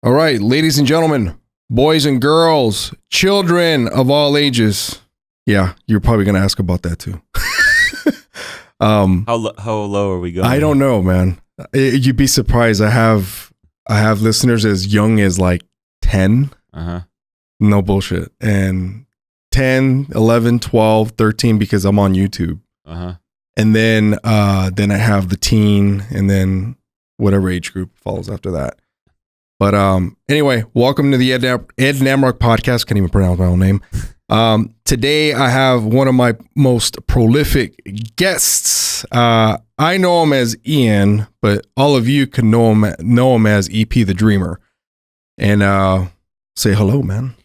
All right, ladies and gentlemen, boys and girls, children of all ages. Yeah, you're probably going to ask about that too. How low are we going? I don't know, man. You'd be surprised. I have listeners as young as like 10. No bullshit. And 10, 11, 12, 13 because I'm on YouTube. And then I have the teen and then whatever age group follows after that. But anyway, welcome to the Ed Namrok podcast. Can't even pronounce my own name. Today I have one of my most prolific guests. I know him as Ian, but all of you can know him as EP the Dreamer. And say hello, man.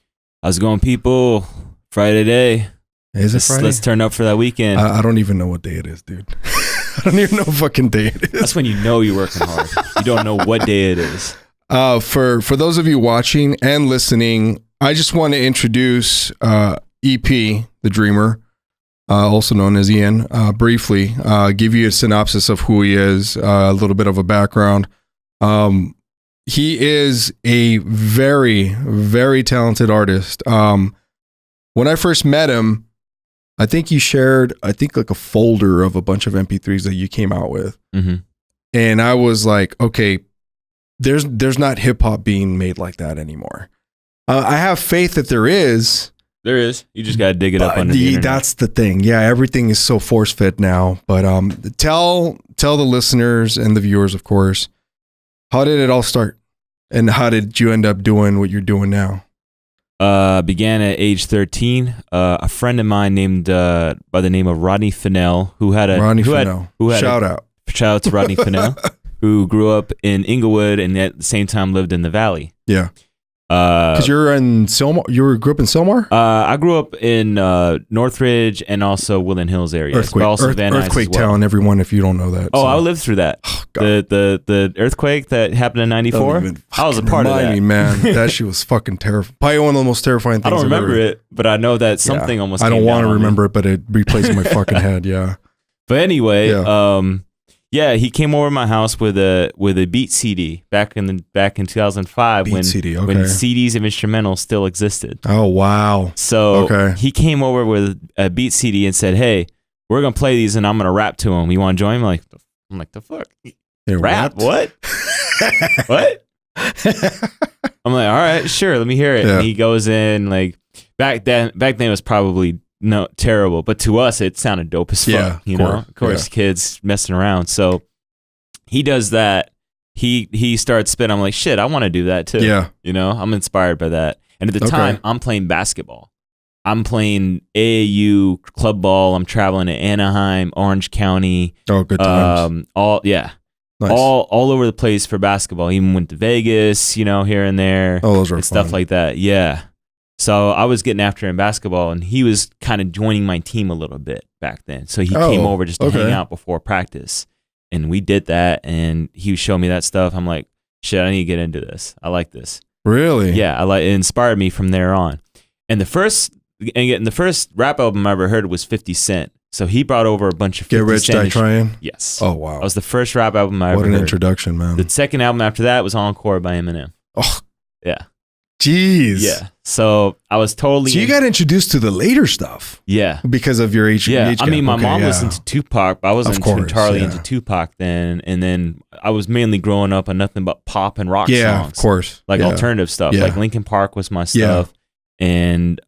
How's it going, people? Friday day. Is it Friday? Let's turn up for that weekend. I don't even know what day it is, dude. I don't even know what fucking day it is. That's when you know you're working hard. You don't know what day it is. For those of you watching and listening, I just want to introduce EP, the Dreamer, also known as Ian, briefly, give you a synopsis of who he is, a little bit of a background. He is a very, very talented artist. When I first met him, I think you shared, like a folder of a bunch of MP3s that you came out with. And I was like, okay, there's not hip hop being made like that anymore. I have faith that there is. There is. You just got to dig it up under the internet. That's the thing. Yeah, everything is so force fed now. But tell the listeners and the viewers, of course, how did it all start? And how did you end up doing what you're doing now? Began at age 13. A friend of mine named by the name of Rodney Fennell, shout out to Rodney Fennell, who grew up in Inglewood and at the same time lived in the Valley. Yeah. Because you're in Sylmar. You grew up in Sylmar? I grew up in Northridge and also Woodland Hills area. Earthquake town, everyone, if you don't know that. Oh, so. I lived through that. Oh, the earthquake that happened in 94. I was a part of that. Me, man. That shit was fucking terrifying. Probably one of the most terrifying things I don't remember it, but I know that something almost I don't want to remember me. it, but it replays in my fucking head, yeah. But anyway, yeah, he came over to my house with a Beat CD back in 2005 when CDs of instrumentals still existed. Oh wow! So he came over with a Beat CD and said, "Hey, we're gonna play these and I'm gonna rap to them. You want to join?" I'm like, the fuck? Rap? What? What? I'm like, all right, sure. Let me hear it. Yeah. And he goes in like back then. It was probably. No, terrible. But to us, it sounded dope as fuck. Of course, kids messing around. So he does that. He starts spitting. I'm like, shit, I want to do that too. Yeah. I'm inspired by that. And at the time, I'm playing basketball. I'm playing AAU club ball. I'm traveling to Anaheim, Orange County. Oh, good times. Nice. All over the place for basketball. Even went to Vegas, here and there. Oh, those are and stuff like that. Yeah. So I was getting after him basketball, and he was kind of joining my team a little bit back then. So he came over just to hang out before practice, and we did that, and he was showing me that stuff. I'm like, shit, I need to get into this. I like this. Really? Yeah, it inspired me from there on. And the first rap album I ever heard was 50 Cent. So he brought over a bunch of 50 Get Rich, Cent. Die Trying? Yes. Oh, wow. That was the first rap album I ever heard. What an introduction, man. The second album after that was Encore by Eminem. Oh. Yeah. Jeez. Yeah. So I was totally. So you got introduced to the later stuff. Yeah. Because of your age. Yeah. Age I mean, my mom listened to Tupac, but I wasn't entirely into Tupac then. And then I was mainly growing up on nothing but pop and rock songs. Yeah, of course. Like alternative stuff. Yeah. Like Linkin Park was my stuff. And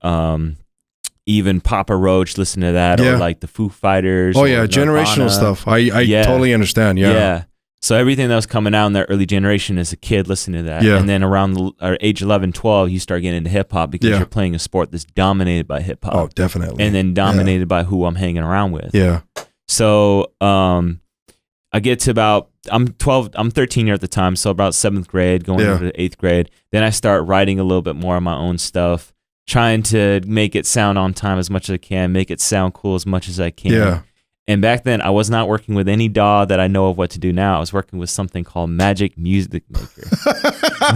even Papa Roach, listen to that. Or like the Foo Fighters. Oh, yeah. Generational stuff. I totally understand. Yeah. Yeah. So everything that was coming out in that early generation as a kid, listening to that. Yeah. And then around age 11, 12, you start getting into hip hop because you're playing a sport that's dominated by hip hop. Oh, definitely. And then dominated by who I'm hanging around with. Yeah. So I get to I'm 13 years at the time, so about 7th grade, going into 8th grade. Then I start writing a little bit more of my own stuff, trying to make it sound on time as much as I can, make it sound cool as much as I can. Yeah. And back then, I was not working with any DAW that I know of what to do now. I was working with something called Magic Music Maker.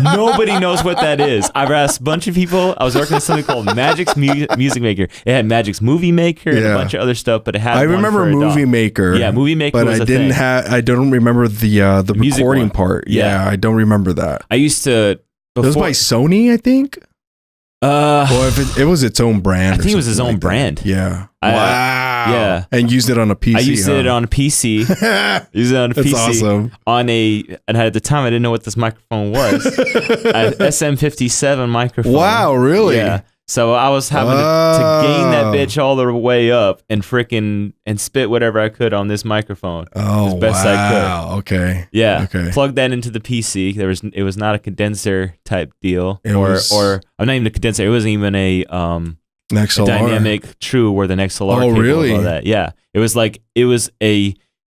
Nobody knows what that is. I've asked a bunch of people. I was working with something called Magic's Music Maker. It had Magic's Movie Maker and a bunch of other stuff, but it had. I remember Movie Maker. Yeah, Movie Maker. But I don't remember the recording part. Yeah, I don't remember that. I used to It was by Sony, I think. Or if it was its own brand. I think it was his own brand. Yeah. Wow. Yeah. And used it on a PC. I used it on a PC. Used it on a That's PC. Awesome. And at the time I didn't know what this microphone was. An SM57 microphone. Wow, really? Yeah. So I was having to gain that bitch all the way up and spit whatever I could on this microphone as best I could. Okay. Yeah. Okay. Plug that into the PC. It was not a condenser type deal, or I'm not even a condenser. It wasn't even a dynamic true where the XLR cable really? and all that. Yeah. It was an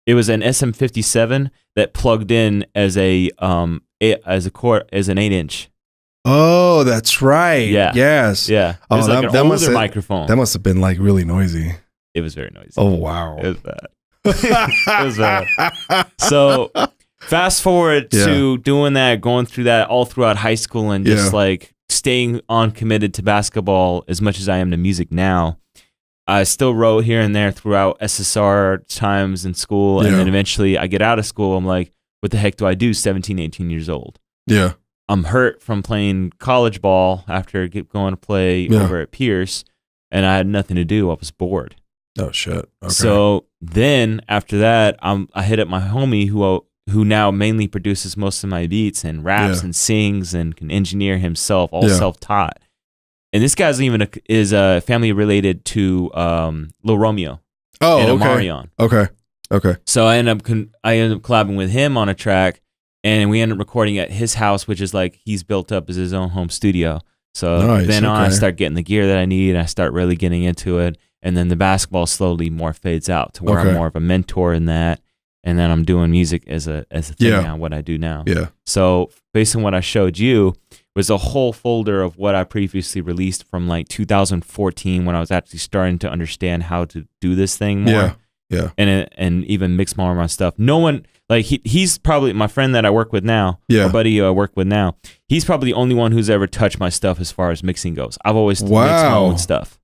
SM57 that plugged in as an 8-inch. Oh, that's right. Yeah. Yes. Yeah. It was like an older microphone. That must have been like really noisy. It was very noisy. Oh, wow. It was bad. It was bad. So fast forward to doing that, going through that all throughout high school and just like staying on committed to basketball as much as I am to music now. I still wrote here and there throughout SSR times in school. And then eventually I get out of school. I'm like, what the heck do I do 17, 18 years old? Yeah. I'm hurt from playing college ball after going to play over at Pierce, and I had nothing to do. I was bored. Oh shit! Okay. So then after that, I hit up my homie who now mainly produces most of my beats and raps and sings and can engineer himself, all self-taught. And this guy's is family related to Lil Romeo. Oh, and okay. Omarion. Okay. So I ended up collabing with him on a track. And we ended up recording at his house, which is like he's built up as his own home studio. So then on, I start getting the gear that I need. I start really getting into it. And then the basketball slowly more fades out to where I'm more of a mentor in that. And then I'm doing music as a thing now, what I do now. Yeah. So based on what I showed you, was a whole folder of what I previously released from like 2014 when I was actually starting to understand how to do this thing more. Yeah. And even mix more of my stuff. No one... Like he's probably my friend that I work with now, my buddy I work with now. He's probably the only one who's ever touched my stuff as far as mixing goes. I've always mixed my own stuff.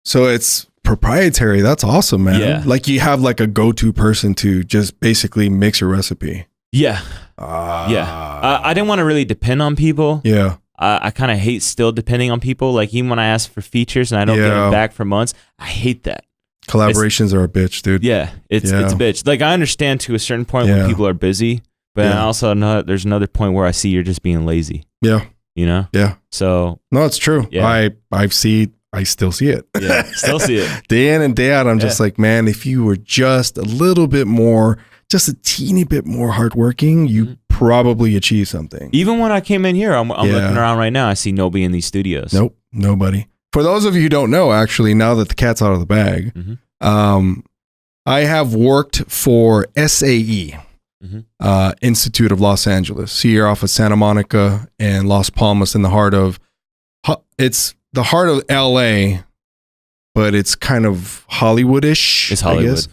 So it's proprietary. That's awesome, man. Yeah. Like you have like a go-to person to just basically mix your recipe. Yeah. I didn't want to really depend on people. Yeah. I kind of hate still depending on people. Like even when I ask for features and I don't get them back for months, I hate that. Collaborations are a bitch, dude. Yeah, it's a bitch. Like I understand to a certain point when people are busy, but I also know there's another point where I see you're just being lazy. Yeah. You know? Yeah. So no, it's true. Yeah. I still see it. Yeah, still see it. Day in and day out, I'm just like, man, if you were just a little bit more, just a teeny bit more hardworking, you probably achieve something. Even when I came in here, I'm looking around right now, I see nobody in these studios. Nope, nobody. For those of you who don't know, actually, now that the cat's out of the bag, I have worked for SAE, Institute of Los Angeles, here off of Santa Monica and Las Palmas in the heart of, it's the heart of LA, but it's kind of Hollywood-ish. It's Hollywood. I guess.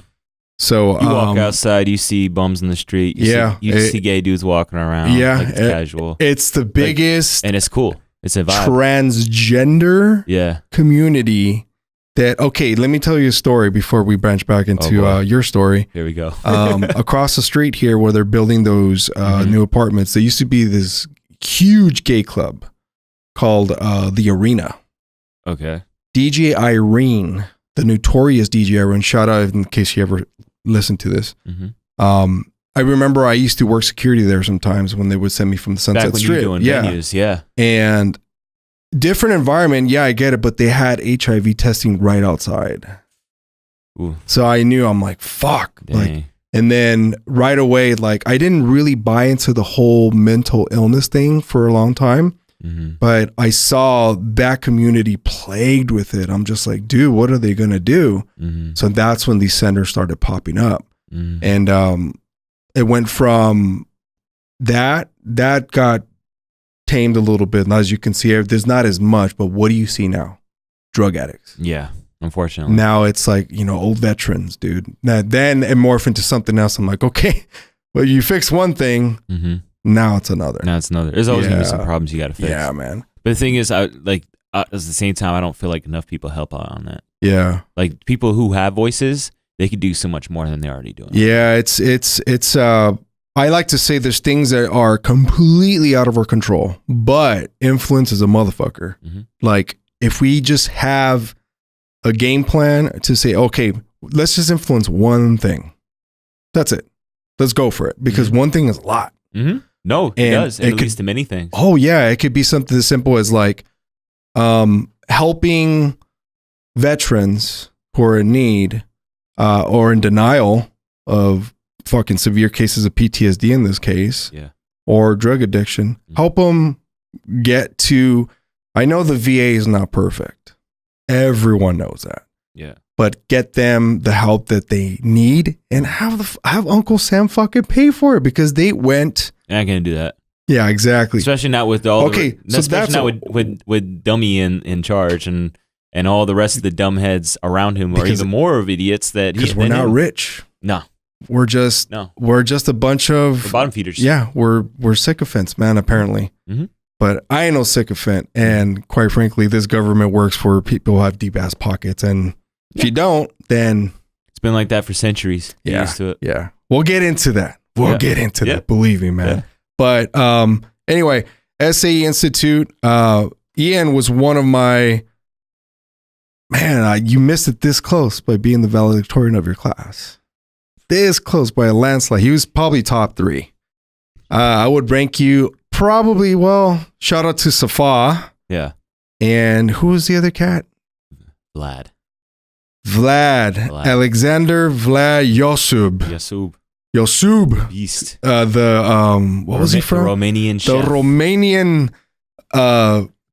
So you walk outside, you see bums in the street. You see gay dudes walking around. Yeah, like it's casual. It's the biggest, and it's cool. It's a vibe. Transgender community. That let me tell you a story before we branch back into your story. Here we go. Across the street here, where they're building those new apartments, there used to be this huge gay club called the Arena. Okay. DJ Irene, the notorious DJ Irene. Shout out in case you ever listened to this. I remember I used to work security there sometimes when they would send me from the Sunset Strip. You were doing venues, and different environment, I get it, but they had HIV testing right outside. Ooh. So I knew, I'm like, fuck. Dang. Like, and then right away, like I didn't really buy into the whole mental illness thing for a long time, but I saw that community plagued with it. I'm just like, dude, what are they going to do? So that's when these centers started popping up. And it went from that got tamed a little bit. And as you can see, there's not as much, but what do you see now? Drug addicts. Yeah, unfortunately. Now it's like, old veterans, dude. Now, then it morphed into something else. I'm like, okay, well, you fix one thing. Now it's another. There's always going to be some problems you got to fix. Yeah, man. But the thing is, at the same time, I don't feel like enough people help out on that. Yeah. Like people who have voices, they could do so much more than they're already doing. Yeah, it's I like to say there's things that are completely out of our control, but influence is a motherfucker. Mm-hmm. Like if we just have a game plan to say, okay, let's just influence one thing. That's it. Let's go for it. Because one thing is a lot. Mm-hmm. No, it does. It leads to many things. Oh yeah. It could be something as simple as like helping veterans who are in need or in denial of fucking severe cases of PTSD in this case, or drug addiction. Mm-hmm. Help them get to. I know the VA is not perfect. Everyone knows that. Yeah, but get them the help that they need, and have Uncle Sam fucking pay for it because they went. You're not gonna do that. Yeah, exactly. Especially not with all. Especially not with Dummy in charge and all the rest of the dumbheads around him, or even more of idiots that. Because we're not rich. No. We're just a bunch of bottom feeders. Yeah, we're sycophants, man, apparently. Mm-hmm. But I ain't no sycophant, and quite frankly, this government works for people who have deep ass pockets, and if you don't, then it's been like that for centuries. Yeah, used to it. Yeah. We'll get into that. Get into that. Believe me, man. Yeah. But anyway, SAE Institute. Ian was one of my you missed it this close by being the valedictorian of your class. This close by a landslide. He was probably top 3. I would rank you probably, shout out to Safa. Yeah. And who was the other cat? Vlad. Alexander Vlad Yosub. Beast. What was he from? The Romanian chef. The Romanian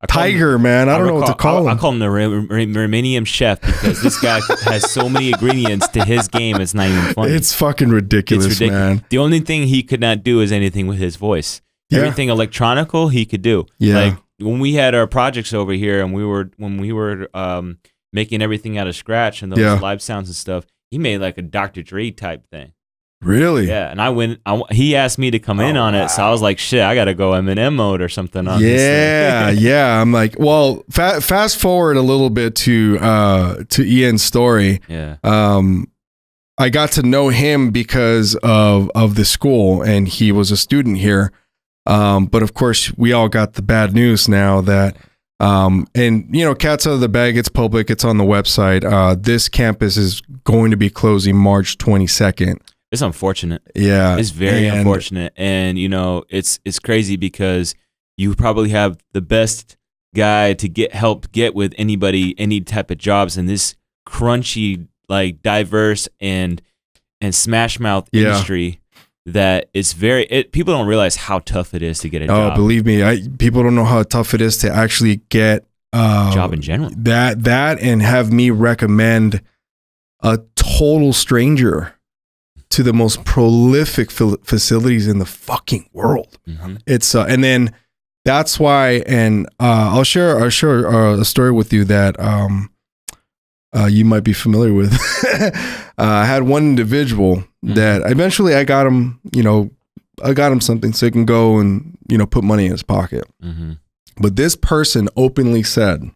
tiger, man. I don't know what to call him. I call him the Romanian chef because this guy has so many ingredients to his game. It's not even funny. It's fucking ridiculous, man. The only thing he could not do is anything with his voice. Yeah. Everything electronical he could do. Yeah. Like when we had our projects over here and when we were making everything out of scratch and those live sounds and stuff, he made like a Dr. Dre type thing. Really? Yeah, and he asked me to come in on it, so I was like, shit, I gotta go Eminem mode or something on this thing. Yeah. I'm like, well, fast forward a little bit to Ian's story. Yeah. I got to know him because of the school, and he was a student here. But of course, we all got the bad news now that, and cat's out of the bag. It's public. It's on the website. This campus is going to be closing March 22nd. It's unfortunate. Yeah. It's very unfortunate. And, it's crazy because you probably have the best guy to get with anybody, any type of jobs in this crunchy, like diverse and smash mouth industry that is people don't realize how tough it is to get a job. Oh, believe me. People don't know how tough it is to actually get a job in general. That and have me recommend a total stranger to the most prolific facilities in the fucking world. Mm-hmm. It's and then that's why, and I'll share a story with you that you might be familiar with. I had one individual that eventually I got him something so he can go and put money in his pocket. Mm-hmm. But this person openly said,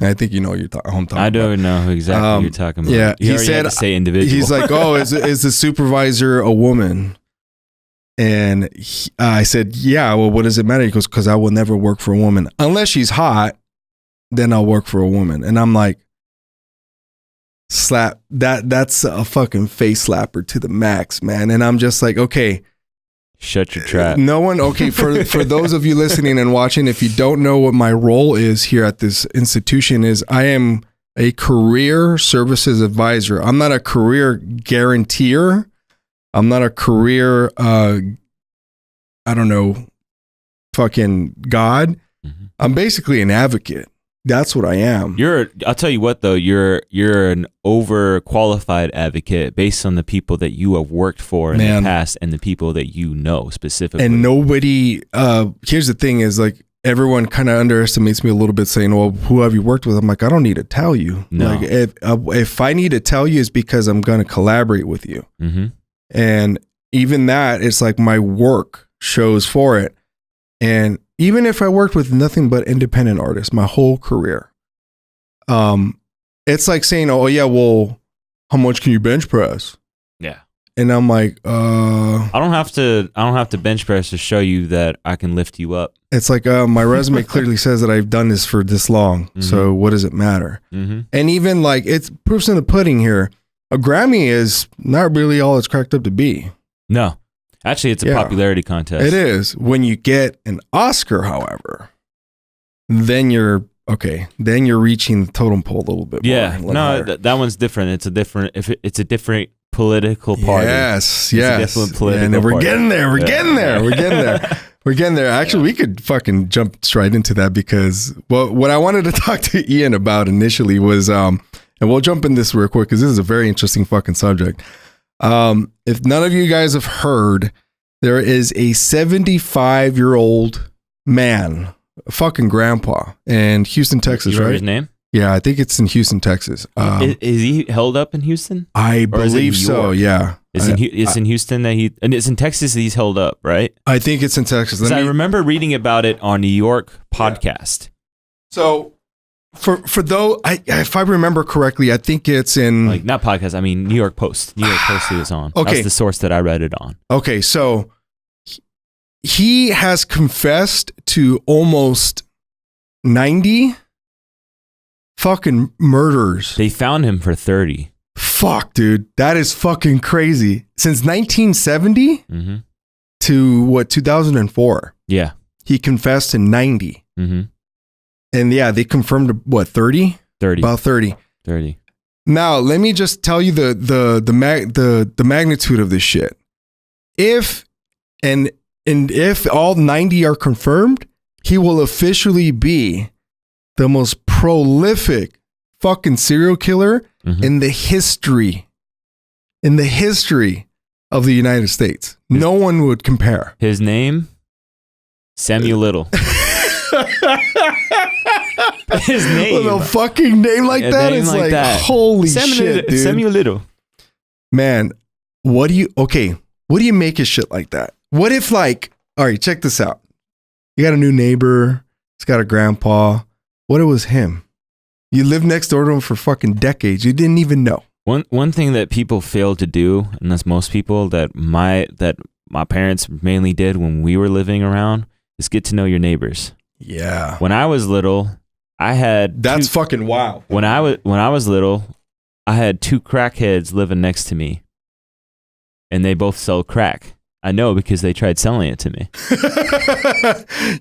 I think who I'm talking about. I don't know exactly who you're talking about. Yeah, he said, to say individual. He's like, oh, is the supervisor a woman? And I said, yeah, well, what does it matter? He goes, because I will never work for a woman. Unless she's hot, then I'll work for a woman. And I'm like, slap, that's a fucking face slapper to the max, man. And I'm just like, okay. Shut your trap. Okay, for those of you listening and watching, if you don't know what my role is here at this institution is I am a career services advisor. I'm not a career guaranteer. I'm not a career, fucking God. Mm-hmm. I'm basically an advocate. That's what I am. I'll tell you what though, you're an overqualified advocate based on the people that you have worked for in the past and the people that you know specifically. And nobody, here's the thing is like everyone kind of underestimates me a little bit saying, well, who have you worked with? I'm like, I don't need to tell you. No. Like if I need to tell you, it's because I'm going to collaborate with you. Mm-hmm. And even that, it's like my work shows for it. And even if I worked with nothing but independent artists my whole career, it's like saying, oh yeah, well, how much can you bench press? Yeah. And I'm like, I don't have to bench press to show you that I can lift you up. It's like my resume clearly says that I've done this for this long. Mm-hmm. So what does it matter? Mm-hmm. And even like it's proofs in the pudding here. A Grammy is not really all it's cracked up to be. No, actually, it's a popularity contest. It is. When you get an Oscar, however, then you're okay. Then you're reaching the totem pole a little bit. Yeah, more, no, that one's different. It's a different. It's a different political party. Yes. And we're getting there. We're getting there. We're getting there. Actually, we could fucking jump straight into that because what I wanted to talk to Ian about initially was and we'll jump in this real quick because this is a very interesting fucking subject. If none of you guys have heard, there is a 75-year-old man, a fucking grandpa in Houston, Texas, you right? His name? Yeah, I think it's in Houston, Texas. Is he held up in Houston? I believe so. Yeah, it's in Houston and it's in Texas that he's held up, right? I think it's in Texas. I remember reading about it on New York podcast. Yeah. So for though, if I remember correctly, I think it's in like not podcast. I mean New York Post. New York Post he was on. Okay, that's the source that I read it on. Okay, so he has confessed to almost 90 fucking murders. They found him for 30. Fuck, dude. That is fucking crazy. Since 1970 to 2004. Yeah. He confessed to 90. Mm-hmm. And yeah, they confirmed 30? 30. About 30. 30. Now, let me just tell you the magnitude of this shit. If all 90 are confirmed, he will officially be the most prolific fucking serial killer in the history of the United States. No one would compare. His name? Samuel Little. His name. With a fucking name like that? It's like that. Holy shit, dude. Samuel Little. Man, what do you make of shit like that? What if like, all right, check this out. You got a new neighbor. He's got a grandpa. What if it was him? You lived next door to him for fucking decades. You didn't even know. One thing that people fail to do, and that's most people that my parents mainly did when we were living around, is get to know your neighbors. Yeah. When I was little, That's fucking wild. When I was little, I had 2 crackheads living next to me, and they both sell crack. I know because they tried selling it to me.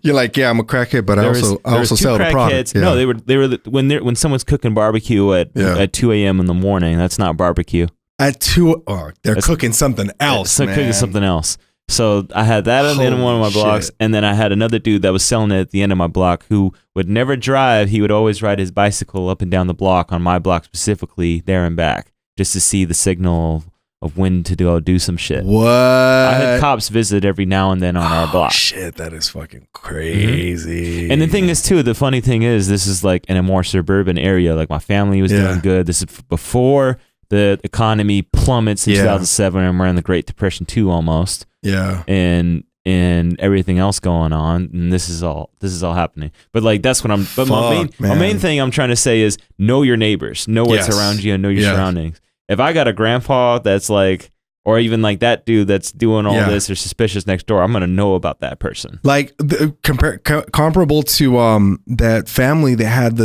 You're like, yeah, I'm a crackhead, but I also sell the product. Yeah. No, they were when someone's cooking barbecue at 2 a.m. in the morning. That's not barbecue. At 2, they're cooking something else. They're cooking something else. So I had that at the end of one of my blocks, and then I had another dude that was selling it at the end of my block who would never drive. He would always ride his bicycle up and down the block on my block specifically, there and back, just to see the signal of when to do some shit. What? I had cops visit every now and then on our block. Shit, that is fucking crazy. Mm-hmm. And the thing is too, the funny thing is this is like in a more suburban area. Like my family was doing good. This is before the economy plummets in 2007 and we're in the Great Depression too almost. Yeah. And everything else going on, and this is all happening. But like that's what my main thing I'm trying to say is know your neighbors, know what's around you, and know your surroundings. If I got a grandpa that's like, or even like that dude that's doing all this or suspicious next door, I'm gonna know about that person. Like comparable to that family that had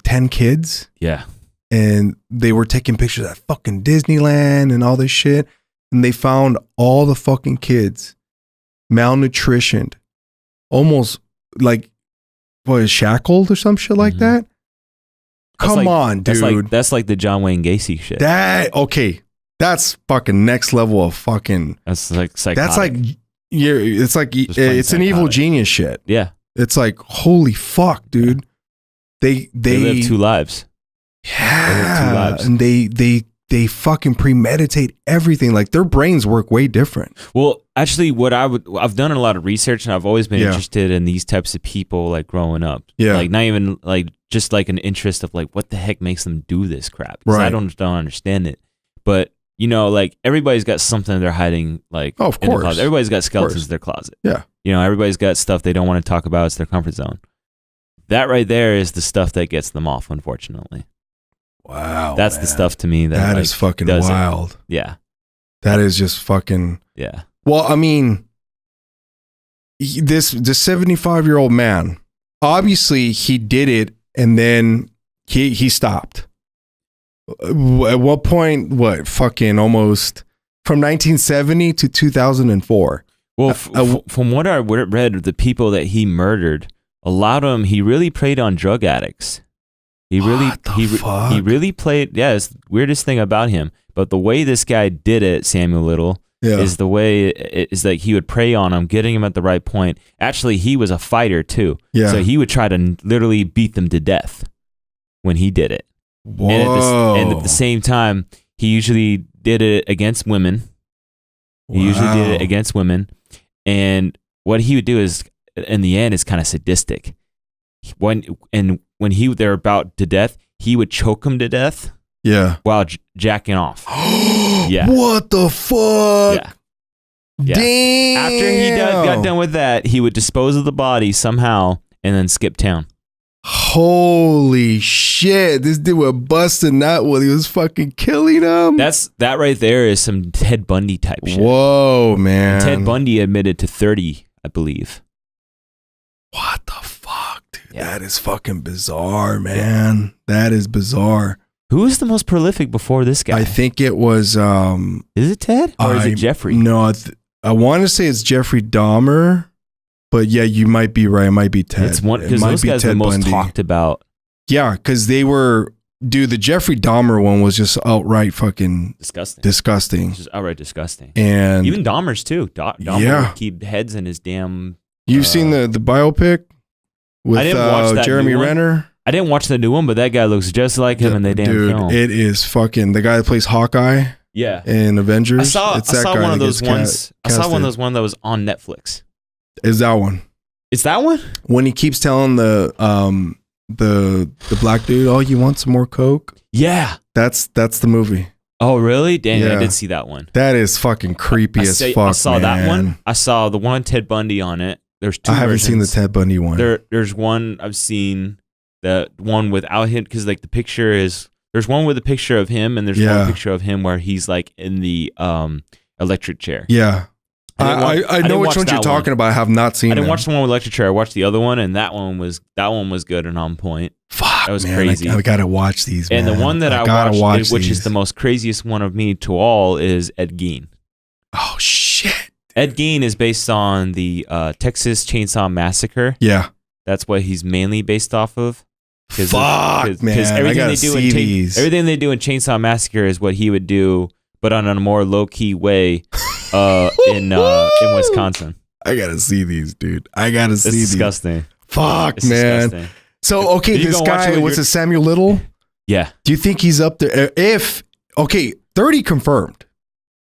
10 kids. Yeah. And they were taking pictures at fucking Disneyland and all this shit, and they found all the fucking kids malnutritioned, almost like shackled or some shit like that. Come on, dude. That's like the John Wayne Gacy shit. That's fucking next level of fucking. That's like psychotic. That's like it's an evil genius shit. Yeah. It's like holy fuck, dude. They live 2 lives. Yeah, and they fucking premeditate everything. Like their brains work way different. Well, actually, I've done a lot of research, and I've always been interested in these types of people, like growing up. Yeah, like not even like just like an interest of like what the heck makes them do this crap. Right. I don't understand it, but you know, like everybody's got something they're hiding. Like, of course, everybody's got skeletons in their closet. Yeah, you know, everybody's got stuff they don't want to talk about. It's their comfort zone. That right there is the stuff that gets them off, unfortunately. Wow, that's the stuff to me that is fucking wild. Yeah, That is just fucking. Yeah. Well, I mean, this 75-year-old man, obviously he did it and then he stopped. At what point? What fucking almost from 1970 to 2004? Well, from what I read, the people that he murdered, a lot of them, he really preyed on drug addicts. He really played. Yeah, it's the weirdest thing about him. But the way this guy did it, Samuel Little, is the way is that he would prey on him, getting him at the right point. Actually, he was a fighter too. Yeah. So he would try to literally beat them to death when he did it. Whoa. And at the same time, he usually did it against women. And what he would do is, in the end, is kind of sadistic. When they're about to death, he would choke them to death. Yeah. While jacking off. Yeah. What the fuck? Yeah. Damn. After he got done with that, he would dispose of the body somehow and then skip town. Holy shit. This dude was busting that while he was fucking killing him. That right there is some Ted Bundy type shit. Whoa, man. And Ted Bundy admitted to 30, I believe. What the fuck, dude? Yeah. That is fucking bizarre, man. Yeah. That is bizarre. Who was the most prolific before this guy? I think it was... is it Ted? Or is it Jeffrey? No, I want to say it's Jeffrey Dahmer. But yeah, you might be right. It might be Ted. It's one because those guys are the most talked about. Yeah, because they were... Dude, the Jeffrey Dahmer one was just outright fucking... Disgusting. Just outright disgusting. And even Dahmer's too. Dahmer would keep heads in his damn... You've seen the biopic? With I didn't watch that Jeremy Renner? I didn't watch the new one, but that guy looks just like him in the damn film. Dude, it is fucking... The guy that plays Hawkeye in Avengers. I saw one of those ones. I saw one of those ones that was on Netflix. Is that one? It's that one? When he keeps telling the black dude, "Oh, you want some more Coke?" Yeah. That's the movie. Oh, really? Dang, I did see that one. That is fucking creepy as fuck, I saw that one. I saw the one Ted Bundy on it. There's two I haven't versions. seen the Ted Bundy one. There's one I've seen, the one without him, because like the picture is, there's one with a picture of him, and there's one picture of him where he's like in the electric chair. Yeah. I know which one you're talking about. I have not seen it. I didn't watch the one with electric chair. I watched the other one, and that one was good and on point. Fuck, that was man, crazy. I gotta watch these, man. And the one that I watched, which these. is the most craziest one of me to all, is Ed Gein. Oh shit! Ed Gein is based on the Texas Chainsaw Massacre. Yeah, that's what he's mainly based off of. Fuck, man! Because everything they do in Chainsaw Massacre is what he would do, but on a more low key way. In Wisconsin. I gotta see these, dude. It's disgusting. Fuck, it's man. Disgusting. So, okay, this guy, what's it, Samuel Little? Yeah. Do you think he's up there? 30 confirmed.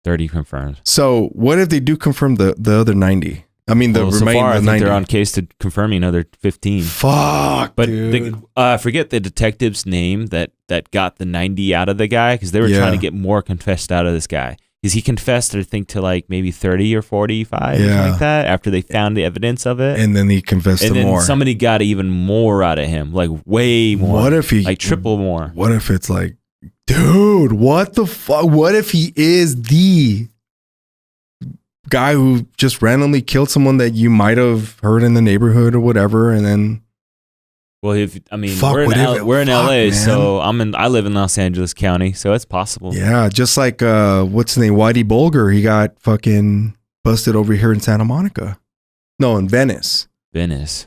30 confirmed. So, what if they do confirm the other 90? I mean, the remaining so far, I think 90. they're on case to confirming another 15. Fuck, but dude. I forget the detective's name that got the 90 out of the guy, because they were trying to get more confessed out of this guy. Because he confessed, I think, to like maybe 30 or 45, something like that, after they found the evidence of it. And then he confessed to more. And then somebody got even more out of him, like way more. What if he... Like triple more. What if it's like, dude, what the fuck? What if he is the guy who just randomly killed someone that you might have heard in the neighborhood or whatever, and then... Well, we're in LA, man. So I live in Los Angeles County, so it's possible. Yeah, just like what's his name, Whitey Bulger, he got fucking busted over here in Santa Monica. No, in Venice.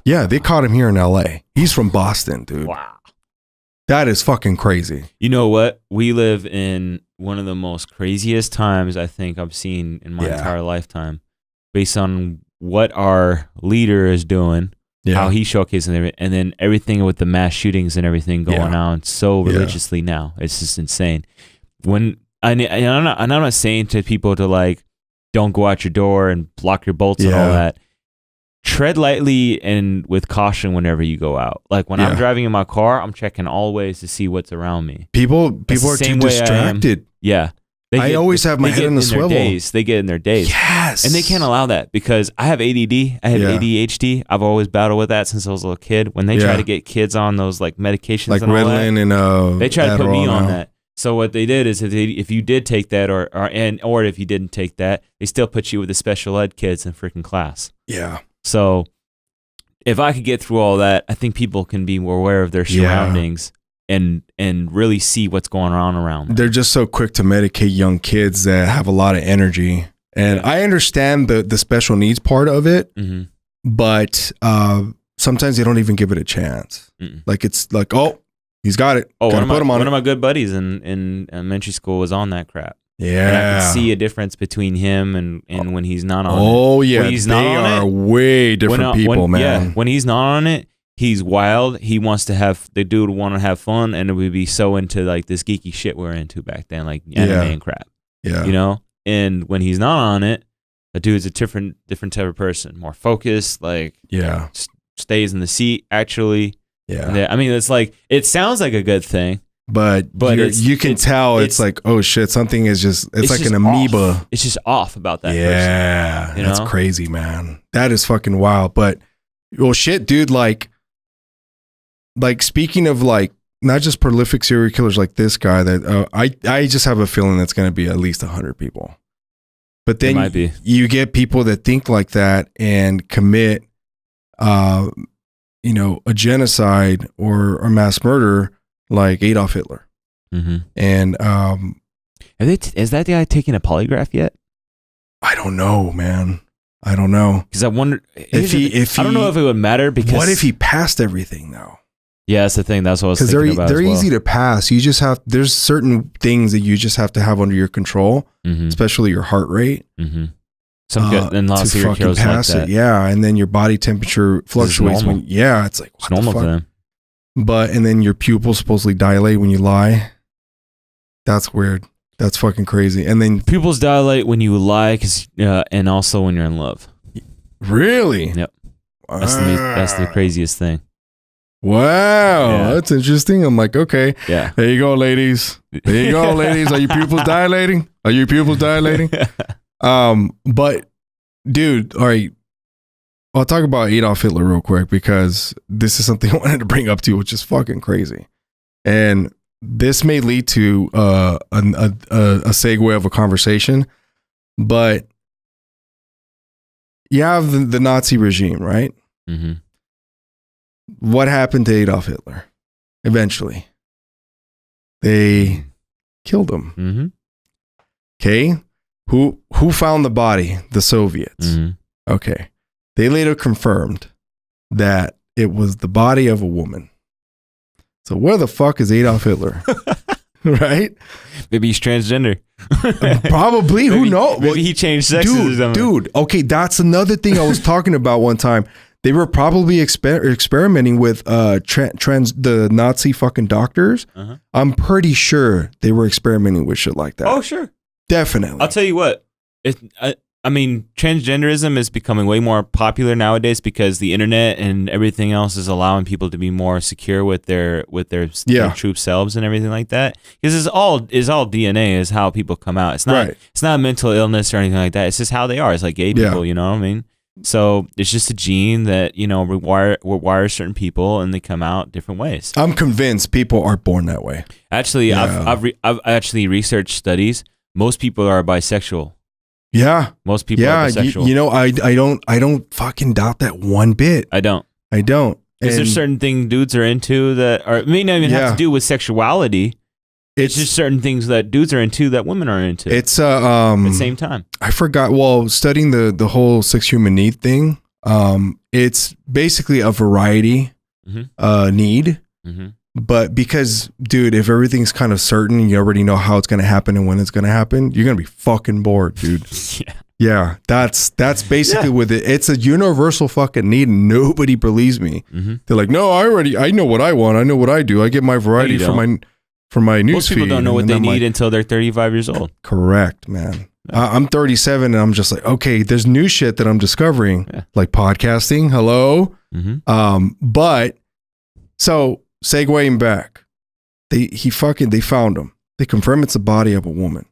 Yeah, they caught him here in LA. He's from Boston, dude. Wow. That is fucking crazy. You know what? We live in one of the most craziest times I think I've seen in my entire lifetime, based on what our leader is doing. Yeah. How he showcasing it, and then everything with the mass shootings and everything going on so religiously now. It's just insane. I'm not saying to people to like, don't go out your door and block your bolts and all that. Tread lightly and with caution whenever you go out. Like when I'm driving in my car, I'm checking all ways to see what's around me. People are too distracted. Yeah. I always have my head in the swivel. They get in their days. Yes. And they can't allow that, because I have ADD. I have ADHD. I've always battled with that since I was a little kid. When they try to get kids on those like medications, like and all Ritalin that, and they try to put me on that. So what they did is if you did take that or if you didn't take that, they still put you with the special ed kids in freaking class. Yeah. So if I could get through all that, I think people can be more aware of their surroundings and really see what's going on around them. They're just so quick to medicate young kids that have a lot of energy. And I understand the special needs part of it, but sometimes they don't even give it a chance. Like it's like, oh, he's got it. Oh, one of my good buddies in elementary school was on that crap. Yeah. And I could see a difference between him and when he's not on it. Oh, yeah. When he's they are way different people, man. Yeah, when he's not on it, he's wild. He wants to have, the dude would want to have fun, and it would be so into like this geeky shit we were into back then, like anime and crap. Yeah. You know? And when he's not on it, the dude's a different type of person. More focused, like stays in the seat, actually. Yeah. I mean, it's like, it sounds like a good thing. But you can tell it's like, oh shit, something is it's like an amoeba. Off. It's just off about that person. Yeah, that's crazy, man. That is fucking wild. But, well, shit, dude, like speaking of like, not just prolific serial killers like this guy, that I just have a feeling that's going to be at least 100 people. But then you get people that think like that and commit, a genocide or mass murder, like Adolf Hitler. And is that the guy taking a polygraph yet? I don't know, man. I don't know. Because I wonder if I don't know if it would matter, because what if he passed everything though? Yeah, that's the thing. That's what I was thinking about. Because they're easy to pass. You just there's certain things that you just have to have under your control, especially your heart rate. Some good and lots of serial killers like that. Yeah, and then your body temperature fluctuates it's like, what the fuck? For them. And then your pupils supposedly dilate when you lie. That's weird. That's fucking crazy. And then pupils dilate when you lie, and also when you're in love. Really? Yep. That's the craziest thing. Wow, that's interesting. I'm like, okay, there you go, ladies. There you go, ladies. Are your pupils dilating? But dude, all right. I'll talk about Adolf Hitler real quick, because this is something I wanted to bring up to you, which is fucking crazy. And this may lead to a segue of a conversation, but you have the Nazi regime, right? What happened to Adolf Hitler? Eventually, they killed him. Okay, who found the body? The Soviets. Okay. They later confirmed that it was the body of a woman. So where the fuck is Adolf Hitler? Right? Maybe he's transgender. Probably. Who knows? Maybe he changed sexes. Dude. Okay, that's another thing I was talking about one time. They were probably experimenting with the Nazi fucking doctors. I'm pretty sure they were experimenting with shit like that. Oh, sure. Definitely. I'll tell you what. I mean, transgenderism is becoming way more popular nowadays, because the internet and everything else is allowing people to be more secure with their true selves and everything like that. Because it's all DNA is how people come out. It's not mental illness or anything like that. It's just how they are. It's like gay people, you know what I mean? So it's just a gene that, rewires certain people, and they come out different ways. I'm convinced people are born that way. Actually, I've actually researched studies. Most people are bisexual. Yeah. Most people are bisexual. I don't fucking doubt that one bit. I don't. Is there certain thing dudes are into that it may not even have to do with sexuality. It's just certain things that dudes are into that women are into. It's at the same time. I forgot. Well, studying the whole 6 human need thing, it's basically a variety need. But because, dude, if everything's kind of certain, you already know how it's going to happen and when it's going to happen, you're going to be fucking bored, dude. Yeah, that's basically with it. It's a universal fucking need, and nobody believes me. They're like, no, I know what I want. I know what I do. I get my variety from my newsfeed. Most people don't know what they need until they're 35 years old. Correct, man. I'm 37, and I'm just like, okay, there's new shit that I'm discovering, like podcasting. Hello. But so segueing back, they found him. They confirm it's the body of a woman.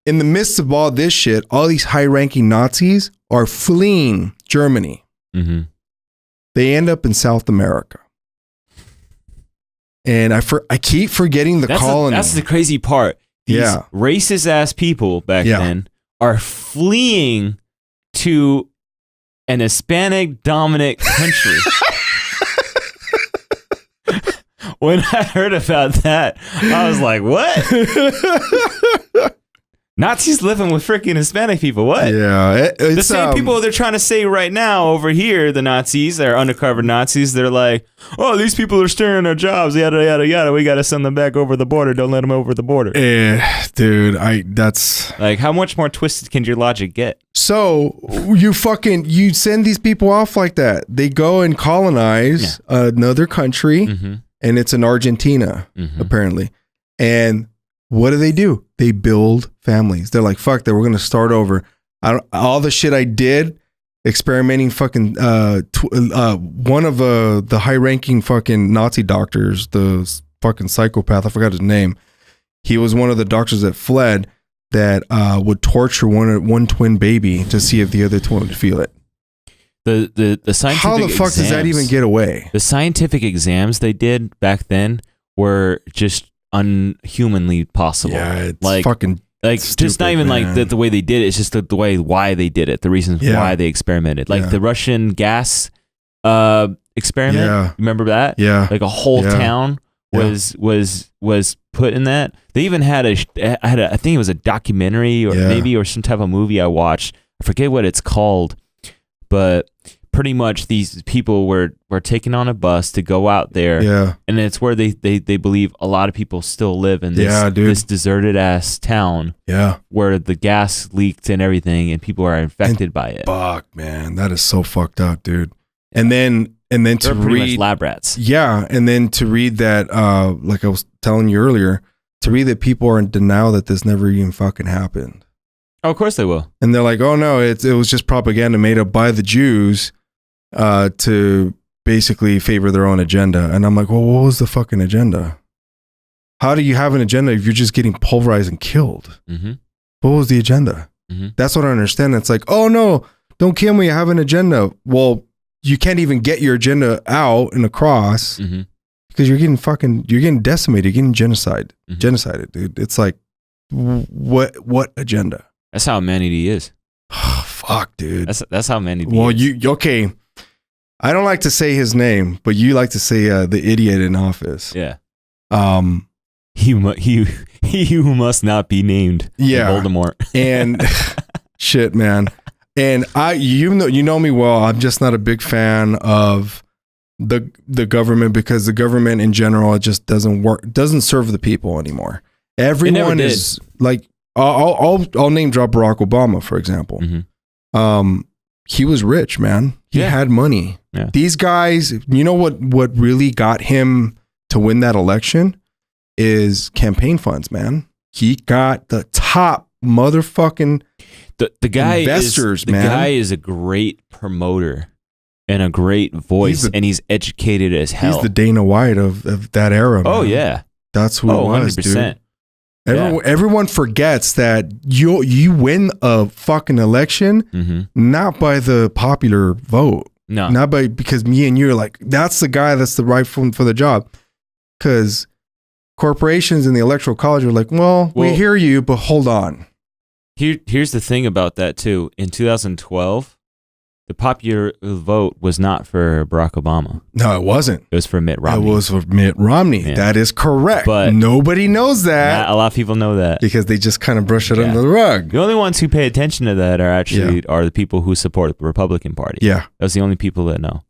In the midst of all this shit, all these high-ranking Nazis are fleeing Germany. They end up in South America. And I keep forgetting the colony. That's the crazy part. These racist ass people back then are fleeing to an Hispanic dominant country. When I heard about that, I was like, what? Nazis living with freaking Hispanic people. What? Yeah. The same people they're trying to say right now over here, the Nazis, they're undercover Nazis. They're like, oh, these people are stealing our jobs. Yada, yada, yada. We got to send them back over the border. Don't let them over the border. Dude, that's... Like, how much more twisted can your logic get? So, you send these people off like that. They go and colonize another country, and it's in Argentina, apparently. And what do? They build families. They're like, fuck that, we're going to start over. All the shit I did, experimenting fucking, one of the high-ranking fucking Nazi doctors, the fucking psychopath, I forgot his name. He was one of the doctors that fled that would torture one twin baby to see if the other twin would feel it. The scientific How the fuck does that even get away? The scientific exams they did back then were just unhumanly possible. Yeah, it's like fucking like stupid, just not even man. like the way they did it. It's just the way why they did it. The reasons why they experimented. Like the Russian gas experiment. Yeah. Remember that? Yeah. Like a whole town was put in that. They even had I think it was a documentary or some type of movie I watched. I forget what it's called, but pretty much these people were taken on a bus to go out there. Yeah. And it's where they believe a lot of people still live in this deserted ass town. Yeah. Where the gas leaked and everything and people are infected by it. Fuck, man. That is so fucked up, dude. And then to read lab rats. Yeah. And then to read that, like I was telling you earlier, to read that people are in denial that this never even fucking happened. Oh, of course they will. And they're like, oh no, it was just propaganda made up by the Jews to basically favor their own agenda. And I'm like, well, what was the fucking agenda? How do you have an agenda if you're just getting pulverized and killed? What was the agenda? That's what I understand. It's like, oh no, don't kill me, I have an agenda. Well, you can't even get your agenda out and across because you're getting decimated, you're getting genocided, dude. It's like, what agenda? That's how humanity is. Oh, fuck, dude. That's how humanity well, is. Okay. I don't like to say his name, but you like to say the idiot in office. Yeah. He who must not be named. Yeah. Voldemort. And shit, man. And you know me well. I'm just not a big fan of the government because the government in general, it just doesn't serve the people anymore. Everyone is like, I'll name drop Barack Obama, for example. He was rich, man. He had money. Yeah. These guys, you know what really got him to win that election is campaign funds, man. He got the top motherfucking the guy investors, man. The guy is a great promoter and a great voice, and he's educated as hell. He's the Dana White of that era, man. Oh, yeah. That's who it was, 100%. Dude. Everyone forgets that you win a fucking election not by the popular vote. No. Not because me and you are like, that's the guy that's the right one for the job. Because corporations in the electoral college are like, well, we hear you, but hold on. Here's the thing about that too. In 2012, the popular vote was not for Barack Obama. No, it wasn't. It was for Mitt Romney. It was for Mitt Romney. Yeah. That is correct. But nobody knows that. Not a lot of people know that. Because they just kind of brush it under the rug. The only ones who pay attention to that are the people who support the Republican Party. Yeah. That's the only people that know.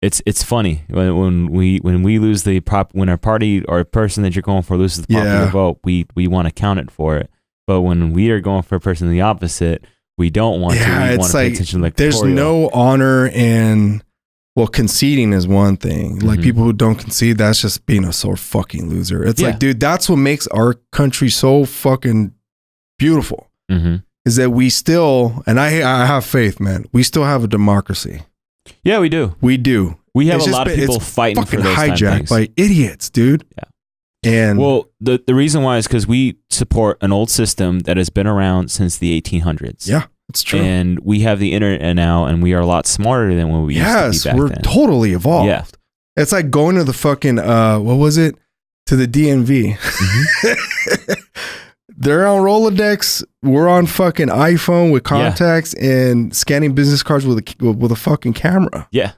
It's funny when we lose when our party or person that you're going for loses the popular vote, we want to count it for it. But when we are going for a person the opposite, we don't want to. We want to pay attention to there's no honor in, conceding is one thing. Like people who don't concede, that's just being a sore fucking loser. It's like, dude, that's what makes our country so fucking beautiful. Is that we still, and I have faith, man, we still have a democracy. Yeah, we do. We do. We have a lot of people fighting for those hijacked by idiots, dude. Yeah. And the reason why is because we support an old system that has been around since the 1800s. Yeah, it's true. And we have the internet now, and we are a lot smarter than when we used to be back then. Yes, we're totally evolved. Yeah. It's like going to the fucking what was it? To the DMV. Mm-hmm. They're on Rolodex. We're on fucking iPhone with contacts and scanning business cards with a fucking camera. Yeah.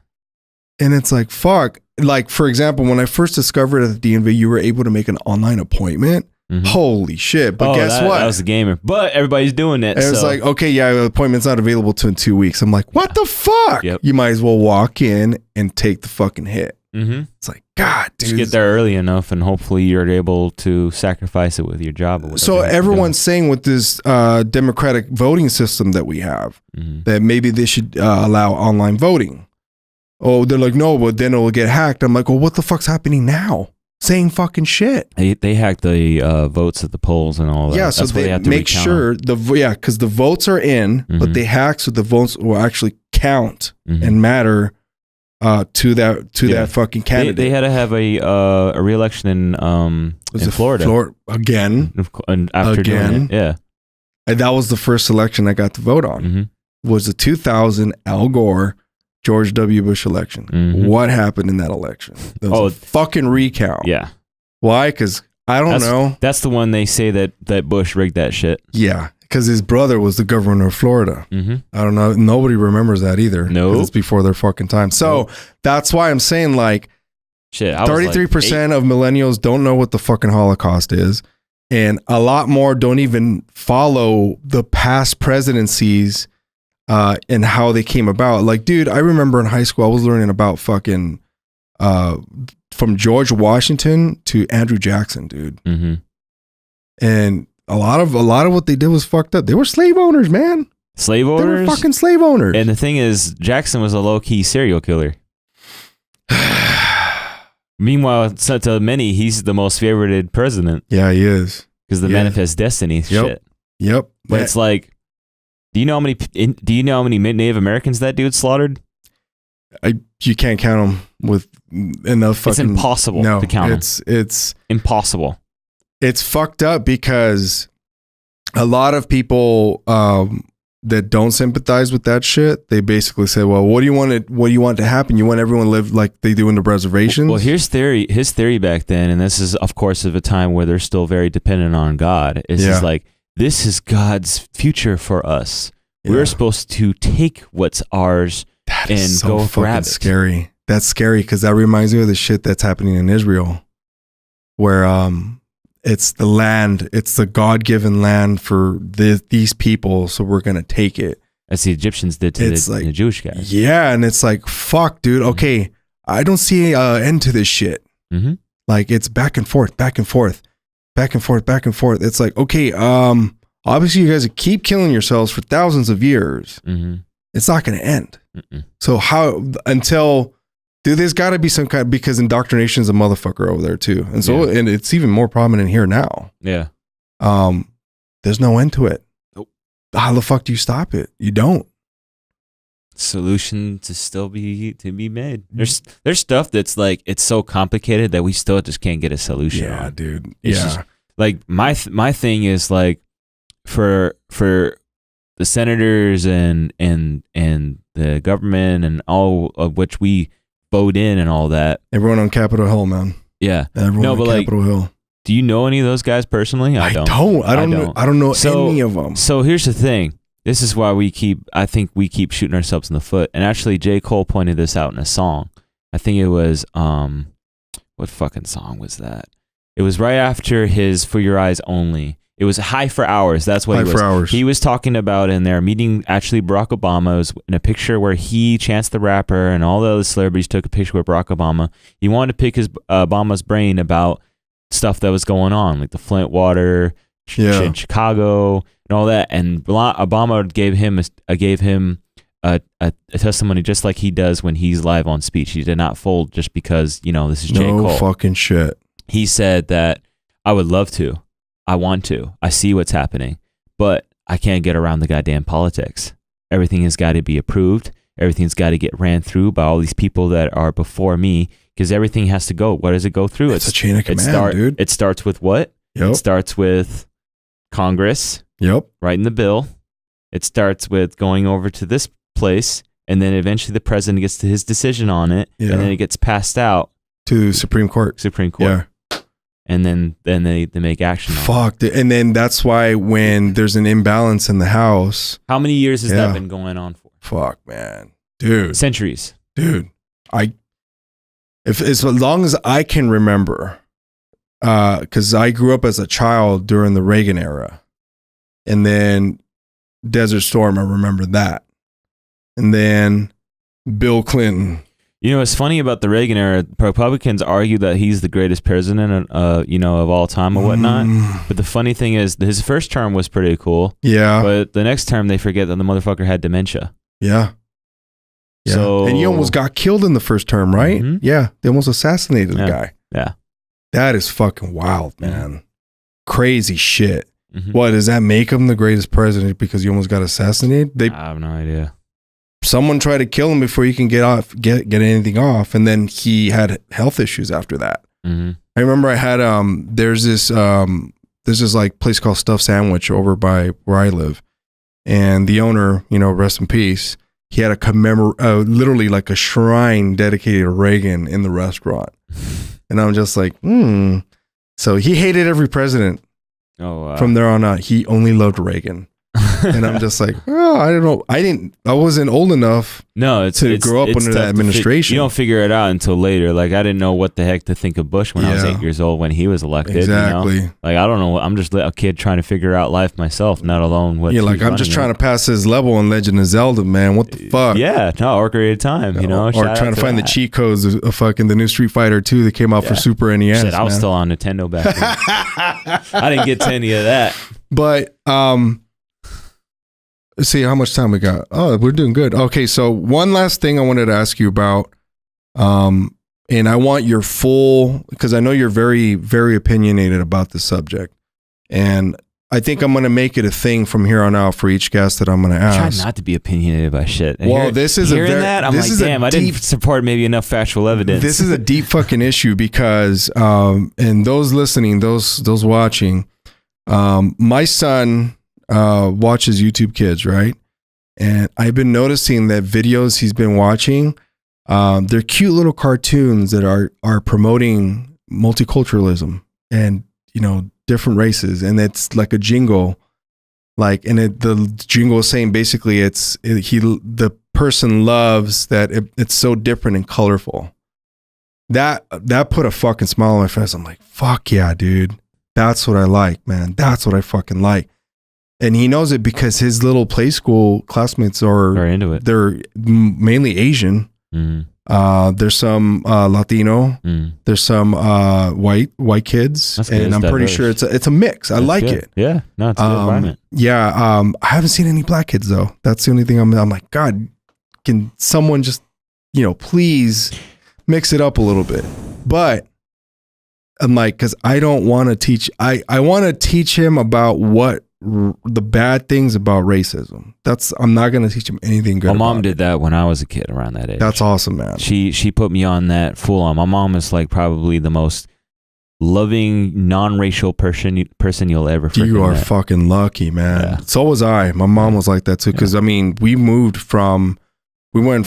And it's like, fuck. Like, for example, when I first discovered at the DMV, you were able to make an online appointment. Mm-hmm. Holy shit. But guess what? That was a gamer. But everybody's doing it. And it's like, okay, yeah, the appointment's not available in 2 weeks. I'm like, what the fuck? Yep. You might as well walk in and take the fucking hit. Mm-hmm. It's like, God, dude. Just get there early enough and hopefully you're able to sacrifice it with your job. Or so everyone's saying with this democratic voting system that we have, that maybe they should allow online voting. Oh, they're like, no, but then it will get hacked. I'm like, well, what the fuck's happening now? Same fucking shit. They hacked the votes at the polls and all that. Yeah, so they have to make sure because the votes are in, but they hack so the votes will actually count and matter to that fucking candidate. They had to have a re-election in Florida again, and after doing it, yeah. And that was the first election I got to vote on. Was the 2000 Al Gore George W. Bush election. What happened in that election? There was a fucking recount. Yeah. Why? Because I don't know. That's the one they say that Bush rigged that shit. Yeah. Because his brother was the governor of Florida. I don't know. Nobody remembers that either. No. It's before their fucking time. So that's why I'm saying, like, 33% of millennials don't know what the fucking Holocaust is. And a lot more don't even follow the past presidencies and how they came about. Like, dude, I remember in high school, I was learning about fucking from George Washington to Andrew Jackson, dude. And a lot of what they did was fucked up. They were slave owners, man. Slave owners? They were fucking slave owners. And the thing is, Jackson was a low-key serial killer. Meanwhile, to many, he's the most favorited president. Yeah, he is. Because the Manifest Destiny shit. Yep. But it's like, do you know how many Native Americans that dude slaughtered? You can't count them with enough fucking... It's impossible to count them. It's impossible. It's fucked up because a lot of people that don't sympathize with that shit, they basically say, well, what do you want to happen? You want everyone to live like they do in the reservations? Well, his theory back then, and this is, of course, of a time where they're still very dependent on God, is just like, this is God's future for us. Yeah. We're supposed to take what's ours and go grab it. Scary. That's scary because that reminds me of the shit that's happening in Israel, where it's the land, it's the God-given land for these people, so we're gonna take it. As the Egyptians did to the Jewish guys. Yeah, and it's like, fuck, dude. Okay, I don't see an end to this shit. Like, it's back and forth, back and forth. Back and forth, back and forth. It's like, okay, obviously you guys keep killing yourselves for thousands of years. It's not going to end. So there's got to be some kind, because indoctrination is a motherfucker over there too. And so, and it's even more prominent here now. Yeah. There's no end to it. Nope. How the fuck do you stop it? You don't. Solution to still be made. There's stuff that's like, it's so complicated that we still just can't get a solution on. Dude. It's just, like my thing is like for the senators and the government and all of which we vote in and all that. Everyone on Capitol Hill, man. Yeah. Everyone on Capitol Hill. Do you know any of those guys personally? I don't know any of them. So here's the thing. This is why I think we keep shooting ourselves in the foot. And actually, J. Cole pointed this out in a song. I think it was, what fucking song was that? It was right after his For Your Eyes Only. It was High for Hours. That's what it was. He was talking about in there, meeting actually Barack Obama. It was in a picture where he, Chance the Rapper, and all the other celebrities took a picture with Barack Obama. He wanted to pick Obama's brain about stuff that was going on, like the Flint water, in Chicago, and all that. And Obama gave him a testimony just like he does when he's live on speech. He did not fold just because, this is J. Cole. No fucking shit. He said that I would love to. I want to. I see what's happening, but I can't get around the goddamn politics. Everything has got to be approved. Everything's got to get ran through by all these people that are before me, because everything has to go. What does it go through? It's a chain of command, dude. It starts with what? Yep. It starts with Congress. Yep. Writing the bill. It starts with going over to this place, and then eventually the president gets to his decision on it, and then it gets passed out to Supreme Court. Yeah. And then they make action on it. And then that's why when there's an imbalance in the House. How many years has that been going on for? Fuck, man. Dude. Centuries. Dude. As long as I can remember, because I grew up as a child during the Reagan era. And then Desert Storm, I remember that. And then Bill Clinton. You know, what's funny about the Reagan era, Republicans argue that he's the greatest president, of all time or whatnot. But the funny thing is, his first term was pretty cool. Yeah. But the next term, they forget that the motherfucker had dementia. Yeah. So, and he almost got killed in the first term, right? Mm-hmm. Yeah. They almost assassinated the guy. Yeah. That is fucking wild, man. Crazy shit. Mm-hmm. What, does that make him the greatest president because he almost got assassinated? I have no idea. Someone tried to kill him before he can get anything off, and then he had health issues after that. Mm-hmm. I remember I had there's this like place called Stuffed Sandwich over by where I live, and the owner, rest in peace, he had a literally like a shrine dedicated to Reagan in the restaurant, and I'm just like, So he hated every president. Oh, wow. From there on out, he only loved Reagan. And I'm just like, I don't know. I wasn't old enough to grow up under that administration. You don't figure it out until later. Like, I didn't know what the heck to think of Bush when I was 8 years old when he was elected. Exactly. Like, I don't know. I'm just a kid trying to figure out life myself, not alone what. Yeah, like I'm just trying to pass his level in Legend of Zelda, man. What the fuck? Yeah, no, Ocarina of Time, Or trying to find the cheat codes of fucking the new Street Fighter 2 that came out for Super NES. Shit, I was still on Nintendo back then. I didn't get to any of that. But let's see how much time we got. Oh, we're doing good. Okay, so one last thing I wanted to ask you about, and I want your full, because I know you're very, very opinionated about this subject, and I think I'm going to make it a thing from here on out for each guest that I'm going to ask. Try not to be opinionated by shit. And well, this is I'm like, damn, I didn't support maybe enough factual evidence. This is a deep fucking issue because, and those listening, those watching, my son watches YouTube Kids, right? And I've been noticing that videos he's been watching, they're cute little cartoons that are promoting multiculturalism and different races, and it's like a jingle, the jingle is saying basically the person loves that it's so different and colorful. That put a fucking smile on my face. I'm like, fuck yeah, dude. That's what I like, man. That's what I fucking like. And he knows it because his little play school classmates are into it. They're mainly Asian. Mm-hmm. There's some Latino. There's some white kids. That's good. And I'm pretty sure it's a mix. I like it. Yeah, no, it's a good environment. Yeah, I haven't seen any black kids though. That's the only thing I'm like, God, can someone just please mix it up a little bit? But I'm like, because I don't want to teach. I want to teach him about what the bad things about racism. I'm not going to teach him anything good. My mom did that when I was a kid around that age. That's awesome, man. She put me on that full on. My mom is like probably the most loving non-racial person you'll ever freaking You are met. fucking lucky, man. Yeah. So was I. My mom was like that too. Because I mean, we went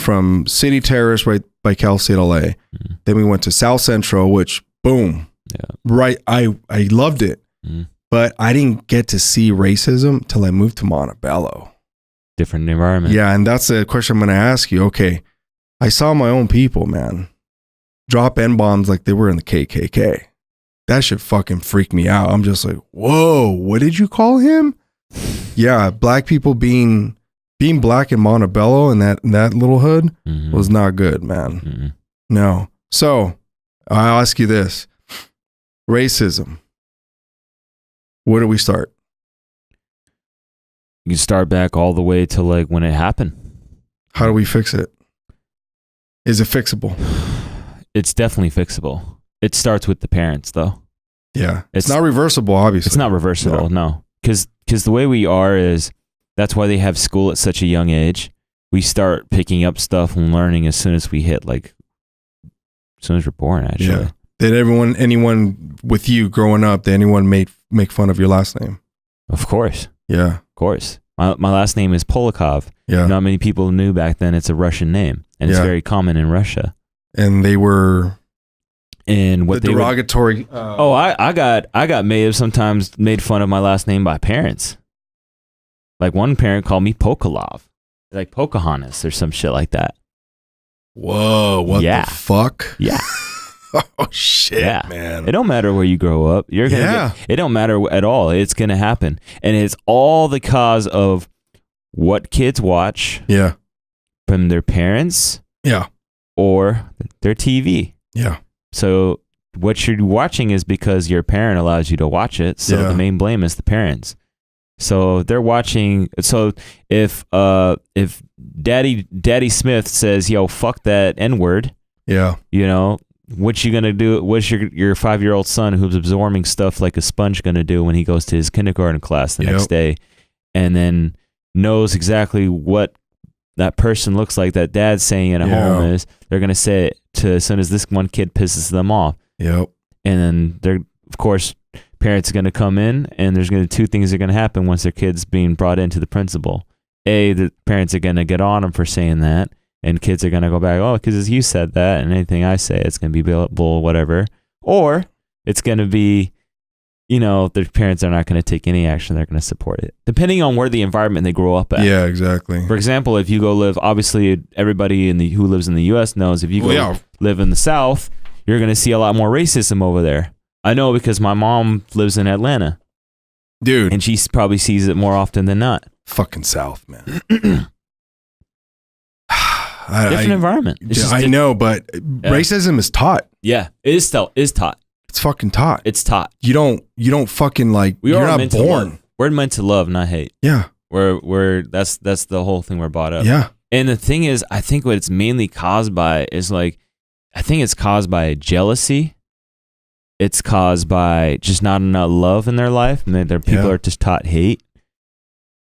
from City Terrace right by Cal State LA. Mm-hmm. Then we went to South Central, which boom. Yeah. Right. I loved it. Mm-hmm. But I didn't get to see racism till I moved to Montebello. Different environment. Yeah, and that's the question I'm going to ask you. Okay, I saw my own people, man, drop N-bombs like they were in the KKK. That shit fucking freaked me out. I'm just like, whoa, what did you call him? Yeah, black people being black in Montebello and that little hood was not good, man. Mm-hmm. No. So I'll ask you this. Racism. Where do we start? You can start back all the way to like when it happened. How do we fix it? Is it fixable? It's definitely fixable. It starts with the parents, though. Yeah. It's not reversible, obviously. It's not reversible, no. Because the way we are is, that's why they have school at such a young age. We start picking up stuff and learning as soon as we hit, as soon as we're born, actually. Yeah. Did anyone with you growing up, did anyone make fun of your last name? Of course. Yeah. Of course. My last name is Polakov. Yeah. Not many people knew back then it's a Russian name, and it's very common in Russia. And they were, and what the they derogatory. I got sometimes made fun of my last name by parents. Like one parent called me Pokalov, like Pocahontas or some shit like that. Whoa! What the fuck? Yeah. Oh shit, man! It don't matter where you grow up. You're gonna it don't matter at all. It's gonna happen, and it's all the cause of what kids watch. Yeah. From their parents. Yeah. Or their TV. Yeah. So what you're watching is because your parent allows you to watch it. So the main blame is the parents. So they're watching. So if Daddy Smith says, "Yo, fuck that N-word," what you gonna do? What's your 5-year-old son who's absorbing stuff like a sponge gonna do when he goes to his kindergarten class the next day, and then knows exactly what that person looks like that dad's saying at home is? They're gonna say it to as soon as this one kid pisses them off. Yep. And then they're, of course, parents are gonna come in, and there's gonna two things are gonna happen once their kid's being brought into the principal. The parents are gonna get on them for saying that. And kids are going to go back, oh, because you said that, and anything I say, it's going to be bull, whatever. Or it's going to be, their parents are not going to take any action. They're going to support it, depending on where the environment they grow up at. Yeah, exactly. For example, if you go live, obviously, everybody who lives in the U.S. knows if you go live in the South, you're going to see a lot more racism over there. I know because my mom lives in Atlanta. Dude. And she probably sees it more often than not. Fucking South, man. Different environment. I know, but racism is taught. Yeah, it is taught. It's fucking taught. It's taught. You don't fucking you're not born. We're meant to love, not hate. Yeah. That's the whole thing we're brought up. Yeah. And the thing is, I think what it's mainly caused by is I think it's caused by jealousy. It's caused by just not enough love in their life, and their people are just taught hate.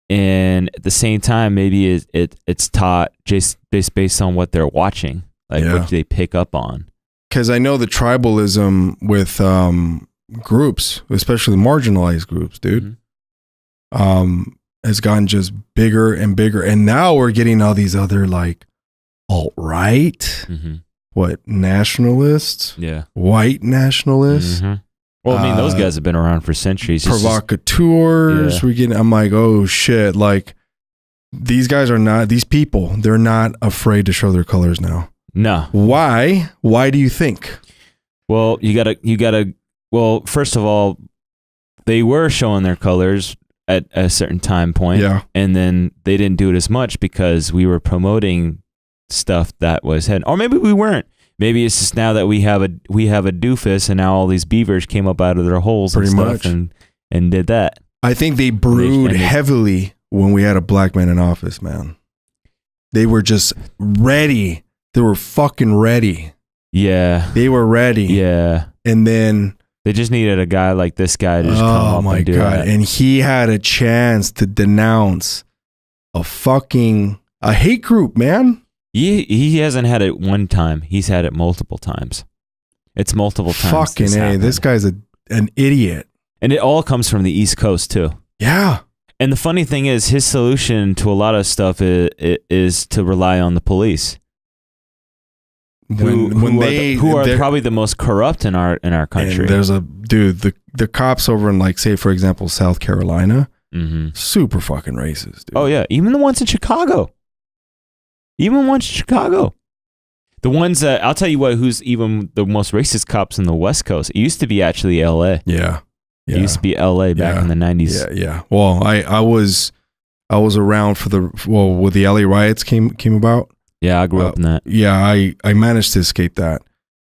And at the same time, maybe it's taught just based on what they're watching, what they pick up on. Because I know the tribalism with groups, especially marginalized groups, dude, has gotten just bigger and bigger. And now we're getting all these other alt-right, nationalists, white nationalists. Well, I mean, those guys have been around for centuries. Provocateurs. I'm like, oh shit. These guys are not, these people, they're not afraid to show their colors now. No. Why? Why do you think? Well, you gotta, well, first of all, they were showing their colors at a certain time point. Yeah. And then they didn't do it as much because we were promoting stuff that was or maybe we weren't. Maybe it's just now that we have a doofus, and now all these beavers came up out of their holes and stuff and did that. I think they brewed heavily when we had a black man in office, man. They were just ready. They were fucking ready. Yeah. They were ready. Yeah. And then they just needed a guy like this guy to just come up and do it. And he had a chance to denounce a hate group, man. He hasn't had it one time. He's had it multiple times. It's multiple times. Fucking A. This guy's an idiot. And it all comes from the East Coast, too. Yeah. And the funny thing is, his solution to a lot of stuff is to rely on the police. Who are probably the most corrupt in our country. And there's the cops over in say for example South Carolina, super fucking racist, dude. Oh yeah, even the ones in Chicago. The ones that I'll tell you who's even the most racist cops in the West Coast. It used to be actually L.A. Yeah. It used to be L.A. back in the 90s. Yeah. Well, I was around for when the L.A. riots came about. Yeah, I grew up in that. Yeah, I managed to escape that.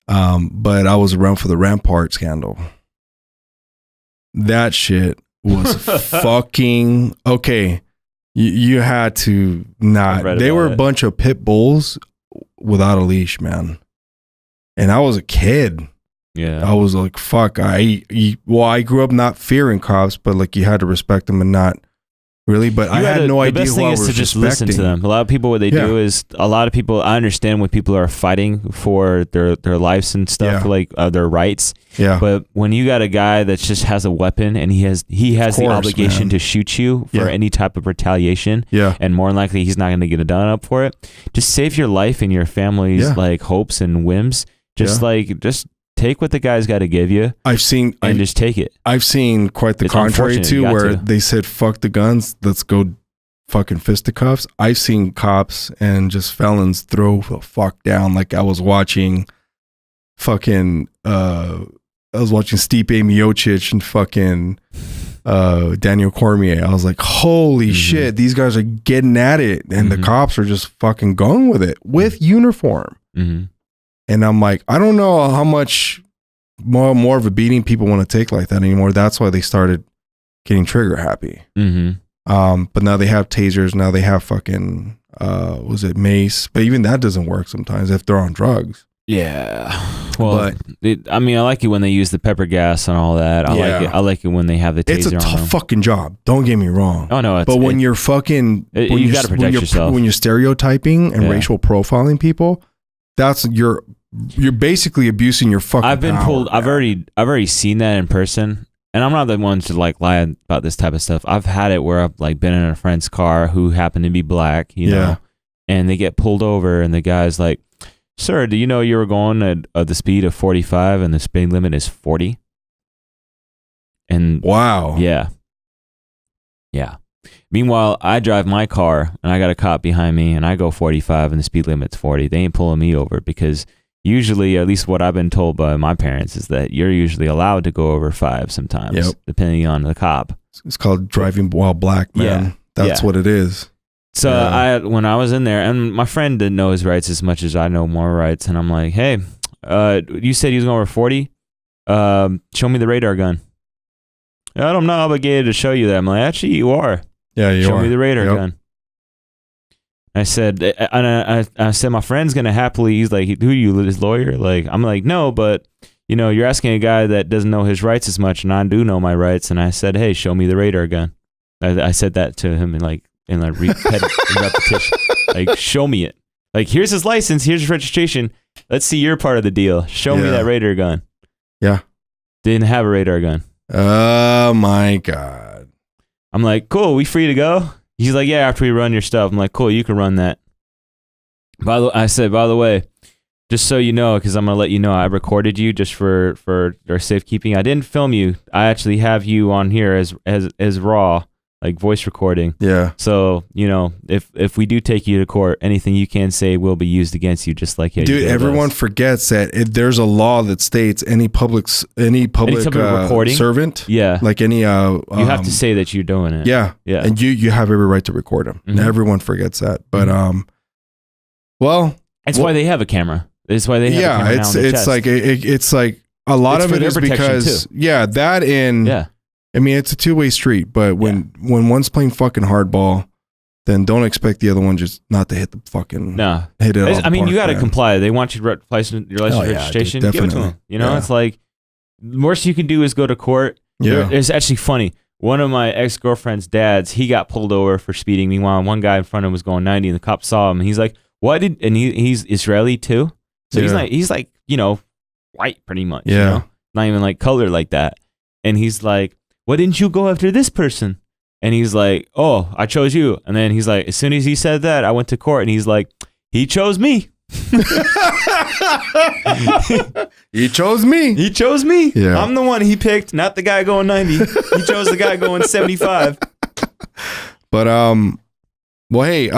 But I was around for the Rampart scandal. That shit was fucking okay. You had to not. They were a bunch of pit bulls without a leash, man. And I was a kid. Yeah. I was like, fuck. I grew up not fearing cops, but you had to respect them and not Really? But I had no idea who I was The best thing is to just respecting. listen to them. A lot of people, what they do is, a lot of people, I understand when people are fighting for their lives and stuff, like their rights. Yeah. But when you got a guy that just has a weapon and he has the obligation to shoot you for any type of retaliation, and more than likely he's not going to get a done up for it, just save your life and your family's like hopes and whims. Just take what the guy's got to give you. Just take it. I've seen quite the contrary too, where they said, fuck the guns, let's go fucking fisticuffs. I've seen cops and just felons throw the fuck down. Like I was watching Stipe Miocic and fucking Daniel Cormier. I was like, holy shit, these guys are getting at it. And the cops are just fucking going with it with uniform. And I'm like, I don't know how much more of a beating people want to take like that anymore. That's why they started getting trigger happy. But now they have tasers. Now they have fucking, mace? But even that doesn't work sometimes if they're on drugs. Yeah. Well, I like it when they use the pepper gas and all that. I like it when they have the taser on them. It's a tough fucking job. Don't get me wrong. Oh no, but when you're fucking, you got to protect yourself. When you're stereotyping and racial profiling people, you're basically abusing your fucking I've been power, pulled. man. I've already seen that in person, and I'm not the one to like lie about this type of stuff. I've had it where I've like been in a friend's car who happened to be black, you know, and they get pulled over, and the guy's like, "Sir, do you know you were going at the speed of 45 and the speed limit is 40?" And wow, yeah. Meanwhile, I drive my car and I got a cop behind me and I go 45 and the speed limit's 40. They ain't pulling me over because usually, at least what I've been told by my parents, is that you're usually allowed to go over 5 sometimes, depending on the cop. It's called driving while black, man. That's what it is. So when I was in there, and my friend didn't know his rights as much as I know more rights, and I'm like, hey, you said he was going over 40? Show me the radar gun. I'm not obligated to show you that. I'm like, actually, you are. Yeah, you are. Show me the radar gun. I said, I said, my friend's going to happily, he's like, who are you, his lawyer? Like, I'm like, no, but, you know, you're asking a guy that doesn't know his rights as much, and I do know my rights. And I said, hey, show me the radar gun. I said that to him in repetition. Like, show me it. Like, here's his license, here's his registration. Let's see your part of the deal. Show me that radar gun. Yeah. Didn't have a radar gun. Oh, my God. I'm like, cool, we free to go? He's like, yeah, after we run your stuff. I'm like, cool, you can run that. I said, by the way, just so you know, because I'm going to let you know, I recorded you just for our safekeeping. I didn't film you. I actually have you on here as raw, like voice recording. Yeah. So, you know, if we do take you to court, anything you can say will be used against you, just like dude, everyone forgets that there's a law that states any public recording servant, like any you have to say that you're doing it. Yeah. And you have every right to record them. Mm-hmm. Everyone forgets that. But well, it's why they have a camera. It's why they have a camera. It's like a lot of it is because that and I mean, it's a two-way street, but when one's playing fucking hardball, then don't expect the other one just not to hit the fucking hit it. I mean, you got to comply. They want you to license registration. Dude, give it to them. You know, it's like the worst you can do is go to court. Yeah, it's actually funny. One of my ex-girlfriend's dads, he got pulled over for speeding. Meanwhile, one guy in front of him was going 90, and the cop saw him. And he's like, "What did?" And he's Israeli too, so he's like you know, white pretty much. Yeah, you know? Not even like colored like that. And he's like, why didn't you go after this person? And he's like, oh, I chose you. And then he's like, as soon as he said that, I went to court, and he's like, he chose me. He chose me. He chose me. Yeah. I'm the one he picked, not the guy going 90. He chose the guy going 75. But well, hey,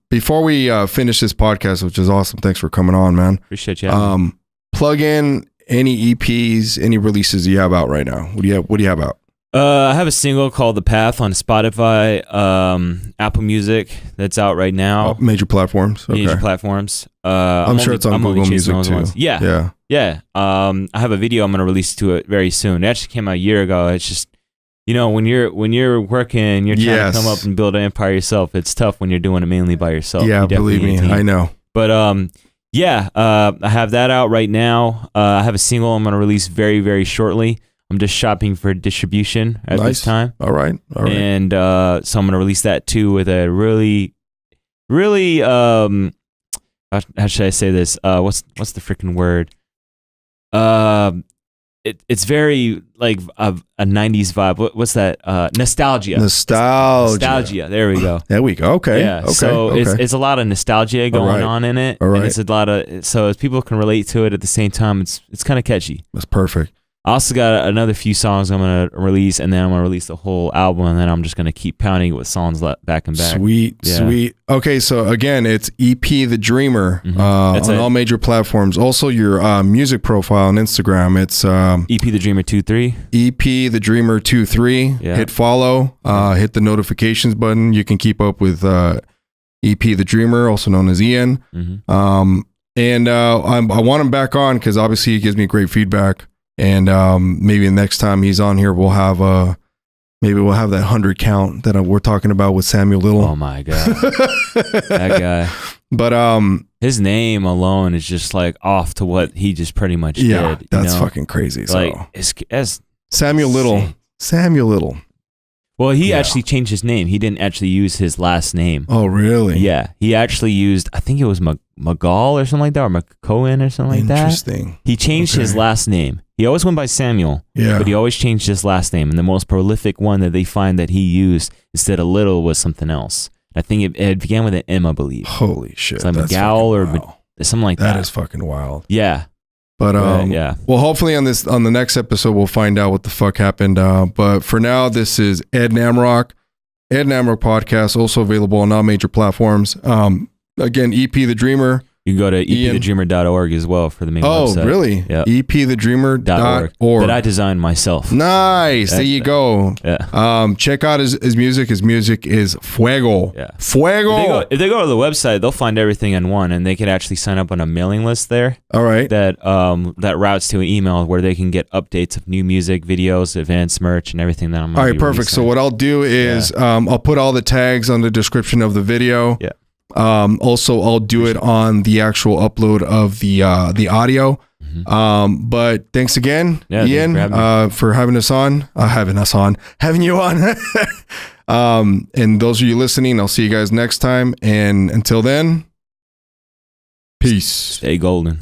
before we finish this podcast, which is awesome, thanks for coming on, man. Appreciate you. Plug in any EPs, any releases you have out right now. What do you have out? I have a single called The Path on Spotify, Apple Music, that's out right now. Major platforms. Okay. Major platforms. I'm sure it's on Google Music too. Yeah. I have a video I'm going to release to it very soon. It actually came out a year ago. It's just, you know, when you're working, you're trying to come up and build an empire yourself. It's tough when you're doing it mainly by yourself. Yeah, believe me, I know. But I have that out right now. I have a single I'm going to release very, very shortly. I'm just shopping for distribution at this time. All right. And so I'm gonna release that too with a really how should I say this? What's the freaking word? It's very like a 90s vibe. What's that? Nostalgia. There we go. Okay. Yeah. Okay. So it's a lot of nostalgia going on in it. All right. And it's a lot of, so as people can relate to it at the same time, it's kind of catchy. That's perfect. I also got another few songs I'm going to release, and then I'm going to release the whole album, and then I'm just going to keep pounding it with songs back and back. Sweet. Okay, so again, it's EP The Dreamer on all major platforms. Also, your music profile on Instagram, it's EP The Dreamer 23. EP The Dreamer 23. Yeah. Hit follow, hit the notifications button. You can keep up with EP The Dreamer, also known as Ian. And I want him back on because obviously he gives me great feedback. And maybe the next time he's on here, we'll have that 100 count that we're talking about with Samuel Little. Oh my god, that guy! But his name alone is just like off to what he just pretty much did. Yeah, that's fucking crazy. Like it's Samuel Little. Samuel Little. Well, he actually changed his name. He didn't actually use his last name. Oh, really? Yeah. He actually used, I think it was McGall or something like that, or McCohen or something like that. Interesting. He changed his last name. He always went by Samuel, but he always changed his last name. And the most prolific one that they find that he used instead of Little was something else. I think it began with an M, I believe. Holy shit. It's like McGowl or something like that. That is fucking wild. Yeah. But well, hopefully on the next episode we'll find out what the fuck happened. But for now, this is Ed Namrok podcast, also available on all major platforms. Again, EP The Dreamer. You can go to epthedreamer.org as well for the main website. Oh, really? Yeah. epthedreamer.org. That I designed myself. Nice. There you go. Yeah. Check out his music. His music is fuego. Yeah. Fuego. If they go to the website, they'll find everything in one, and they can actually sign up on a mailing list there. All right. That routes to an email where they can get updates of new music, videos, events, merch, and everything that I'm. All right, perfect. So what I'll do is I'll put all the tags on the description of the video. Yeah. Also, I'll do it on the actual upload of the audio. But thanks again, Ian, for having you on. And those of you listening, I'll see you guys next time. And until then, peace. Stay golden.